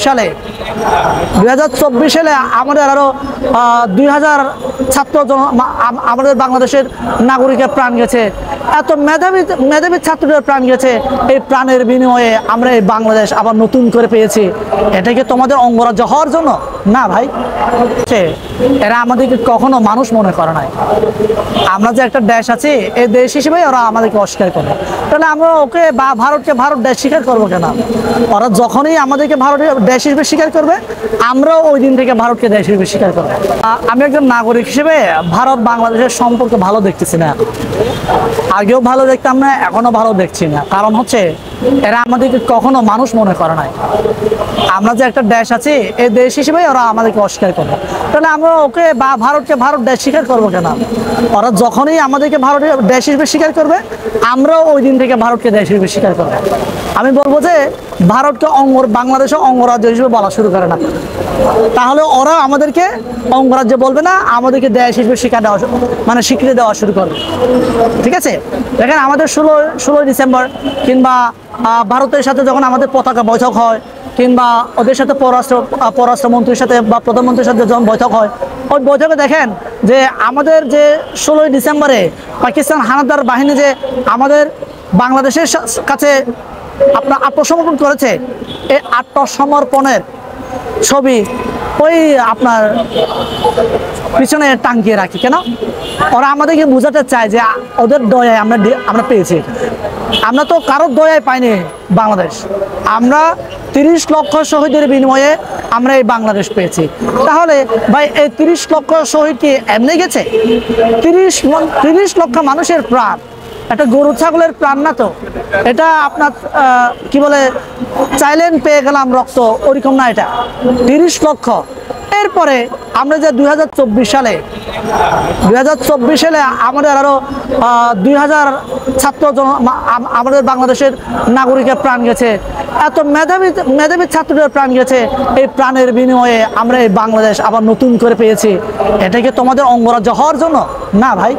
সালে আমাদের আরো 2000 ছাত্র আমাদের বাংলাদেশের নাগরিকের প্রাণ গেছে, এত মেধাবী ছাত্রদের প্রাণ গেছে। এই প্রাণের বিনিময়ে আমরা এই বাংলাদেশ আবার নতুন করে পেয়েছি। এটা কি তোমাদের অঙ্গরাজ্য হওয়ার জন্য? না ভাই, এরা আমাদেরকে কখনো মানুষ মনে করে নাই। আমরা যে একটা দেশ আছি, এই দেশ হিসেবে ওরা আমাদেরকে অস্বীকার করে। তাহলে আমরা ওকে বা ভারতকে ভারত দেশ স্বীকার করবো কেন? ওরা যখনই আমাদেরকে ভারতের দেশ হিসেবে স্বীকার করবে, আমরাও ওই দিন থেকে ভারতকে দেশ হিসেবে স্বীকার করবো। আমি একজন নাগরিক হিসেবে ভারত বাংলাদেশের সম্পর্ক ভালো দেখতেছি না। আগেও ভালো দেখতাম না, এখনো ভালো দেখছি না। কারণ হচ্ছে এরা আমাদেরকে কখনো মানুষ মনে করে নাই। আমরা যে একটা দেশ আছি, এই দেশ হিসেবে ওরা আমাদেরকে অস্বীকার করে। তাহলে আমরা ওকে বা ভারতকে ভারত দেশ স্বীকার করবো কেন? ওরা যখনই আমাদেরকে ভারতের দেশ হিসেবে স্বীকার করবে, আমরাও ওই দিন থেকে ভারতকে দেশ হিসেবে স্বীকার করবো। আমি বলবো যে ভারতকে বাংলাদেশের অঙ্গরাজ্য হিসেবে বলা শুরু করে না, তাহলে ওরা আমাদেরকে অঙ্গরাজ্য বলবে না, আমাদেরকে দেশ হিসেবে স্বীকৃতি দেওয়া শুরু করবে। ঠিক আছে, দেখেন আমাদের 16 ডিসেম্বর কিংবা ভারতের সাথে যখন আমাদের পতাকা বৈঠক হয়, কিংবা ওদের সাথে পররাষ্ট্রমন্ত্রীর সাথে বা প্রধানমন্ত্রীর সাথে যখন বৈঠক হয়, ওই বৈঠকে দেখেন যে আমাদের যে 16 ডিসেম্বরে পাকিস্তান হানাদার বাহিনী যে আমাদের বাংলাদেশের কাছে আপনার আত্মসমর্পণ করেছে, এই আত্মসমর্পণের ছবি ওই আপনার পিছনে টাঙ্গিয়ে রাখি কেন? ওরা আমাদেরকে বোঝাতে চায় যে ওদের দয়ায় আমরা পেয়েছি। আমরা তো কারোর দয়ায় পাইনি বাংলাদেশ। আমরা 30 লক্ষ শহীদের বিনিময়ে আমরা এই বাংলাদেশ পেয়েছি। তাহলে ভাই, এই 30 লক্ষ শহীদ কি এমনি গেছে? 30 লক্ষ মানুষের প্রাণ, একটা গরু ছাগলের প্রাণ না তো। এটা আপনার কি বলে, চাইলেন পেয়ে গেলাম রক্ত, ওরকম না। এটা 30 লক্ষ। এরপরে আমরা যে 2024 সালে আমাদের আরো 2000 ছাত্র আমাদের বাংলাদেশের নাগরিকের প্রাণ গেছে, এত মেধাবী ছাত্রদের প্রাণ গেছে। এই প্রাণের বিনিময়ে আমরা এই বাংলাদেশ আবার নতুন করে পেয়েছি। এটা কি তোমাদের অঙ্গরাজ্য হওয়ার জন্য? না ভাই।